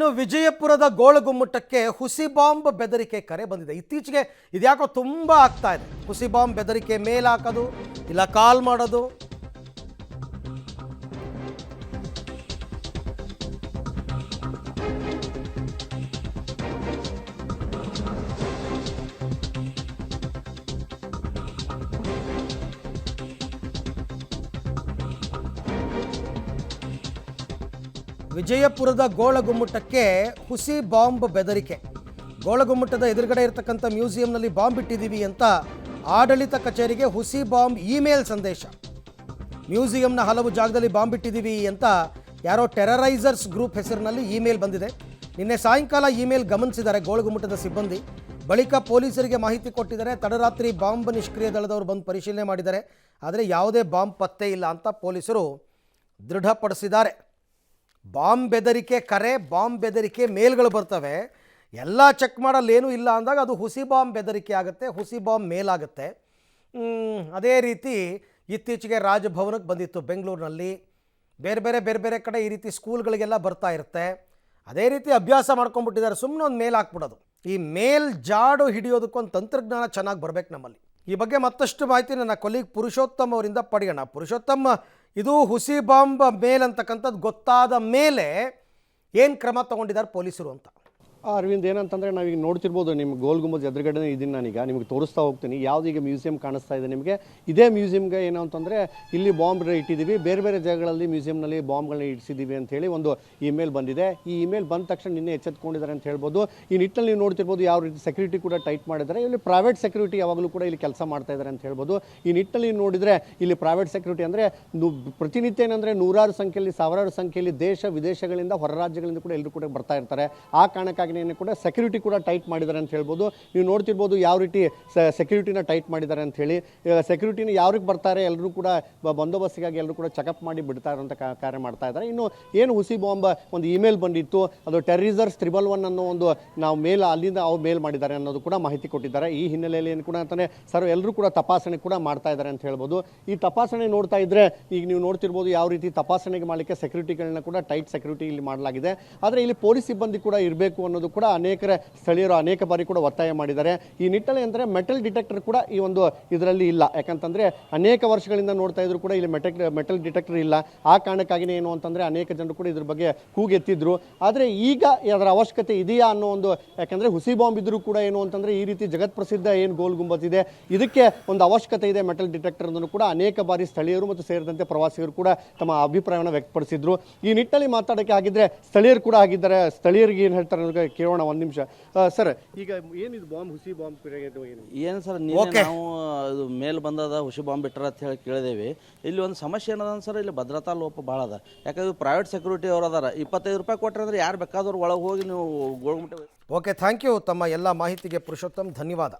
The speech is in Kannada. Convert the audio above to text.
ಇನ್ನು ವಿಜಯಪುರದ ಗೋಳಗುಮ್ಮಟಕ್ಕೆ ಹುಸಿ ಬಾಂಬ್ ಬೆದರಿಕೆ ಕರೆ ಬಂದಿದೆ. ಇತ್ತೀಚೆಗೆ ಇದ್ಯಾಕೋ ತುಂಬ ಆಗ್ತಾ ಇದೆ. ಹುಸಿ ಬಾಂಬ್ ಬೆದರಿಕೆ ಮೇಲ್ ಹಾಕೋದು, ಇಲ್ಲ ಕಾಲ್ ಮಾಡೋದು. ವಿಜಯಪುರದ ಗೋಳಗುಮ್ಮಟಕ್ಕೆ ಹುಸಿ ಬಾಂಬ್ ಬೆದರಿಕೆ. ಗೋಳಗುಮ್ಮಟದ ಎದುರುಗಡೆ ಇರತಕ್ಕಂಥ ಮ್ಯೂಸಿಯಂನಲ್ಲಿ ಬಾಂಬ್ ಇಟ್ಟಿದ್ದೀವಿ ಅಂತ ಆಡಳಿತ ಕಚೇರಿಗೆ ಹುಸಿ ಬಾಂಬ್ ಇಮೇಲ್ ಸಂದೇಶ. ಮ್ಯೂಸಿಯಂನ ಹಲವು ಜಾಗದಲ್ಲಿ ಬಾಂಬ್ ಇಟ್ಟಿದ್ದೀವಿ ಅಂತ ಯಾರೋ ಟೆರರೈಸರ್ಸ್ ಗ್ರೂಪ್ ಹೆಸರಿನಲ್ಲಿ ಇಮೇಲ್ ಬಂದಿದೆ. ನಿನ್ನೆ ಸಾಯಂಕಾಲ ಇಮೇಲ್ ಗಮನಿಸಿದ್ದಾರೆ ಗೋಳಗುಮ್ಮಟದ ಸಿಬ್ಬಂದಿ. ಬಳಿಕ ಪೊಲೀಸರಿಗೆ ಮಾಹಿತಿ ಕೊಟ್ಟಿದ್ದಾರೆ. ತಡರಾತ್ರಿ ಬಾಂಬ್ ನಿಷ್ಕ್ರಿಯ ದಳದವರು ಬಂದು ಪರಿಶೀಲನೆ ಮಾಡಿದ್ದಾರೆ. ಆದರೆ ಯಾವುದೇ ಬಾಂಬ್ ಪತ್ತೆ ಇಲ್ಲ ಅಂತ ಪೊಲೀಸರು ದೃಢಪಡಿಸಿದ್ದಾರೆ. ಬಾಂಬ್ ಬೆದರಿಕೆ ಕರೆ, ಬಾಂಬ್ ಬೆದರಿಕೆ ಮೇಲ್ಗಳು ಬರ್ತವೆ. ಎಲ್ಲ ಚೆಕ್ ಮಾಡಲ್ಲೇನೂ ಇಲ್ಲ ಅಂದಾಗ ಅದು ಹುಸಿ ಬಾಂಬ್ ಬೆದರಿಕೆ ಆಗುತ್ತೆ, ಹುಸಿ ಬಾಂಬ್ ಮೇಲಾಗುತ್ತೆ. ಅದೇ ರೀತಿ ಇತ್ತೀಚೆಗೆ ರಾಜಭವನಕ್ಕೆ ಬಂದಿತ್ತು ಬೆಂಗಳೂರಿನಲ್ಲಿ. ಬೇರೆ ಬೇರೆ ಕಡೆ ಈ ರೀತಿ ಸ್ಕೂಲ್ಗಳಿಗೆಲ್ಲ ಬರ್ತಾ ಇರುತ್ತೆ. ಅದೇ ರೀತಿ ಅಭ್ಯಾಸ ಮಾಡ್ಕೊಂಡ್ಬಿಟ್ಟಿದ್ದಾರೆ. ಸುಮ್ಮನೆ ಒಂದು ಮೇಲ್ ಹಾಕ್ಬಿಡೋದು. ಈ ಮೇಲ್ ಜಾಡು ಹಿಡಿಯೋದಕ್ಕೊಂದು ತಂತ್ರಜ್ಞಾನ ಚೆನ್ನಾಗಿ ಬರಬೇಕು ನಮ್ಮಲ್ಲಿ. ಈ ಬಗ್ಗೆ ಮತ್ತಷ್ಟು ಮಾಹಿತಿ ನನ್ನ ಕೊಲೀಗ್ ಪುರುಷೋತ್ತಮ್ ಅವರಿಂದ ಪಡೆಯೋಣ. ಪುರುಷೋತ್ತಮ್, ಇದು ಹುಸಿ ಬಾಂಬ್ ಮೇಲ್ ಅಂತಕ್ಕಂಥದ್ದು ಗೊತ್ತಾದ ಮೇಲೆ ಏನು ಕ್ರಮ ತಗೊಂಡಿದ್ದಾರೆ ಪೊಲೀಸರು ಅಂತ? ಅರವಿಂದ್, ಏನಂತಂದರೆ ನಾವೀಗ ನೋಡ್ತಿರ್ಬೋದು, ನಿಮ್ಮ ಗೋಲ್ ಗುಂಬಜ್ ಎದುರುಗಡೆ ಇದ್ದೀನಿ. ನಾನೀಗ ನಿಮಗೆ ತೋರಿಸ್ತಾ ಹೋಗ್ತೀನಿ. ಯಾವುದೀಗ ಮ್ಯೂಸಿಯಂ ಕಾಣಿಸ್ತಾ ಇದೆ ನಿಮಗೆ, ಇದೇ ಮ್ಯೂಸಿಯಂಗೆ ಏನು ಅಂತಂದರೆ ಇಲ್ಲಿ ಬಾಂಬ್ ಇಟ್ಟಿದ್ದೀವಿ, ಬೇರೆ ಜಾಗಗಳಲ್ಲಿ ಮ್ಯೂಸಿಯಂನಲ್ಲಿ ಬಾಂಬ್ಗಳನ್ನ ಇಡಿಸಿದ್ದೀವಿ ಅಂತೇಳಿ ಒಂದು ಇಮೇಲ್ ಬಂದಿದೆ. ಈ ಇಮೇಲ್ ಬಂದ ತಕ್ಷಣ ನಿನ್ನೆ ಎಚ್ಚೆತ್ಕೊಂಡಿದ್ದಾರೆ ಅಂತ ಹೇಳ್ಬೋದು. ಈ ನಿಟ್ಟಲ್ಲಿ ನೀವು ನೋಡ್ತಿರ್ಬೋದು ಯಾವ ರೀತಿ ಸೆಕ್ಯೂರಿಟಿ ಕೂಡ ಟೈಟ್ ಮಾಡಿದ್ದಾರೆ. ಇಲ್ಲಿ ಪ್ರೈವೇಟ್ ಸೆಕ್ಯೂರಿಟಿ ಯಾವಾಗಲೂ ಕೂಡ ಇಲ್ಲಿ ಕೆಲಸ ಮಾಡ್ತಾ ಇದ್ದಾರೆ ಅಂತ ಹೇಳ್ಬೋದು. ಈ ನಿಟ್ಟಲ್ಲಿ ನೋಡಿದರೆ ಇಲ್ಲಿ ಪ್ರೈವೇಟ್ ಸೆಕ್ಯೂರಿಟಿ ಅಂದರೆ ಪ್ರತಿನಿತ್ಯ ಏನಂದರೆ ನೂರಾರು ಸಂಖ್ಯೆಯಲ್ಲಿ, ಸಾವಿರಾರು ಸಂಖ್ಯೆಯಲ್ಲಿ ದೇಶ ವಿದೇಶಗಳಿಂದ, ಹೊರ ರಾಜ್ಯಗಳಿಂದ ಕೂಡ ಎಲ್ಲರೂ ಕೂಡ ಬರ್ತಾ ಇರ್ತಾರೆ. ಆ ಕಾರಣಕ್ಕಾಗಿ ಕೂಡ ಸೆಕ್ಯೂರಿಟಿ ಕೂಡ ಟೈಟ್ ಮಾಡಿದ್ದಾರೆ ಅಂತ ಹೇಳ್ಬೋದು. ನೀವು ನೋಡ್ತಿರ್ಬೋದು ಯಾವ ರೀತಿ ಸೆಕ್ಯೂರಿಟಿನ ಟೈಟ್ ಮಾಡಿದ್ದಾರೆ ಅಂತ ಹೇಳಿ. ಸೆಕ್ಯೂರಿಟಿನ ಯಾವ್ರಿಗೆ ಬರ್ತಾರೆ ಎಲ್ಲರೂ ಕೂಡ ಬಂದೋಬಸ್ತಿಗಾಗಿ ಎಲ್ಲರೂ ಕೂಡ ಚೆಕಪ್ ಮಾಡಿ ಬಿಡ್ತಾ ಇರೋಂಥ ಕಾರ್ಯ ಮಾಡ್ತಾ ಇದ್ದಾರೆ. ಇನ್ನು ಏನು ಹುಸಿ ಬಾಂಬ್ ಒಂದು ಇಮೇಲ್ ಬಂದಿತ್ತು, ಅದು ಟೆರರಿಸರ್ಸ್ 111 ಅನ್ನೋ ಒಂದು ನಾವು ಮೇಲ್ ಅಲ್ಲಿಂದ ಅವ್ರು ಮೇಲ್ ಮಾಡಿದ್ದಾರೆ ಅನ್ನೋದು ಕೂಡ ಮಾಹಿತಿ ಕೊಟ್ಟಿದ್ದಾರೆ. ಈ ಹಿನ್ನೆಲೆಯಲ್ಲಿ ಏನು ಕೂಡ ಅಂತಾನೆ ಸರ್ ಎಲ್ಲರೂ ಕೂಡ ತಪಾಸಣೆ ಕೂಡ ಮಾಡ್ತಾ ಇದ್ದಾರೆ ಅಂತ ಹೇಳ್ಬೋದು. ಈ ತಪಾಸಣೆ ನೋಡ್ತಾ ಇದ್ರೆ ಈಗ ನೀವು ನೋಡ್ತಿರ್ಬೋದು ಯಾವ ರೀತಿ ತಪಾಸಣೆಗೆ ಮಾಡಲಿಕ್ಕೆ ಸೆಕ್ಯೂರಿಟಿಗಳನ್ನ ಕೂಡ ಟೈಟ್ ಸೆಕ್ಯೂರಿಟಿ ಇಲ್ಲಿ ಮಾಡಲಾಗಿದೆ. ಆದರೆ ಇಲ್ಲಿ ಪೊಲೀಸ್ ಸಿಬ್ಬಂದಿ ಕೂಡ ಇರಬೇಕು ಅನ್ನೋದು ಕೂಡ ಅನೇಕರ ಸ್ಥಳೀಯರು ಅನೇಕ ಬಾರಿ ಕೂಡ ಒತ್ತಾಯ ಮಾಡಿದ್ದಾರೆ. ಈ ನಿಟ್ಟಲ್ಲಿ ಅಂದರೆ ಮೆಟಲ್ ಡಿಟೆಕ್ಟರ್ ಕೂಡ ಈ ಒಂದು ಇದರಲ್ಲಿ ಇಲ್ಲ. ಯಾಕಂತಂದರೆ ಅನೇಕ ವರ್ಷಗಳಿಂದ ನೋಡ್ತಾ ಇದ್ರು ಕೂಡ ಇಲ್ಲಿ ಮೆಟಲ್ ಡಿಟೆಕ್ಟರ್ ಇಲ್ಲ. ಆ ಕಾರಣಕ್ಕಾಗಿಯೇ ಏನು ಅಂತಂದರೆ ಅನೇಕ ಜನರು ಕೂಡ ಇದ್ರ ಬಗ್ಗೆ ಕೂಗೆತ್ತಿದ್ರು. ಆದರೆ ಈಗ ಅದರ ಅವಶ್ಯಕತೆ ಇದೆಯಾ ಅನ್ನೋ ಒಂದು, ಯಾಕಂದರೆ ಹುಸಿ ಬಾಂಬ್ ಇದ್ರೂ ಕೂಡ ಏನು ಅಂತಂದರೆ ಈ ರೀತಿ ಜಗತ್ ಪ್ರಸಿದ್ಧ ಏನು ಗೋಲ್ ಗುಂಬಜ್ ಇದೆ, ಇದಕ್ಕೆ ಒಂದು ಅವಶ್ಯಕತೆ ಇದೆ ಮೆಟಲ್ ಡಿಟೆಕ್ಟರ್ ಅನ್ನೋದು ಕೂಡ ಅನೇಕ ಬಾರಿ ಸ್ಥಳೀಯರು ಮತ್ತು ಸೇರಿದಂತೆ ಪ್ರವಾಸಿಗರು ಕೂಡ ತಮ್ಮ ಅಭಿಪ್ರಾಯವನ್ನು ವ್ಯಕ್ತಪಡಿಸಿದ್ರು. ಈ ನಿಟ್ಟಲ್ಲಿ ಮಾತಾಡೋಕ್ಕೆ ಆಗಿದ್ರೆ ಸ್ಥಳೀಯರು ಕೂಡ ಆಗಿದ್ದಾರೆ. ಸ್ಥಳೀಯರಿಗೆ ಏನು ಹೇಳ್ತಾರೆ ಕೇಳೋಣ ಒಂದು ನಿಮಿಷ. ಸರ್, ಈಗ ಏನಿದು ಬಾಂಬ್, ಹುಸಿ ಬಾಂಬ್ ಏನು ಸರ್, ನಾವು ಇದು ಮೇಲ್ ಬಂದದ ಹುಸಿ ಬಾಂಬ್ ಬಿಟ್ಟರ ಅಂತ ಹೇಳಿ ಕೇಳಿದೇವಿ. ಇಲ್ಲಿ ಒಂದು ಸಮಸ್ಯೆ ಏನದ ಸರ್, ಇಲ್ಲಿ ಭದ್ರತಾ ಲೋಪ ಭಾಳ ಅದ. ಯಾಕಂದ್ರೆ ಪ್ರೈವೇಟ್ ಸೆಕ್ಯೂರಿಟಿ ಅವ್ರು ಅದಾರ. 25 ರೂಪಾಯಿ ಕೊಟ್ಟರೆ ಅಂದ್ರೆ ಯಾರು ಬೇಕಾದವ್ರು ಒಳಗೆ ಹೋಗಿ ನೀವು ಗೋಳ್ಗುಮ್ಮಟ. ಓಕೆ, ಥ್ಯಾಂಕ್ ಯು ತಮ್ಮ ಎಲ್ಲ ಮಾಹಿತಿಗೆ ಪುರುಷೋತ್ತಮ್, ಧನ್ಯವಾದ.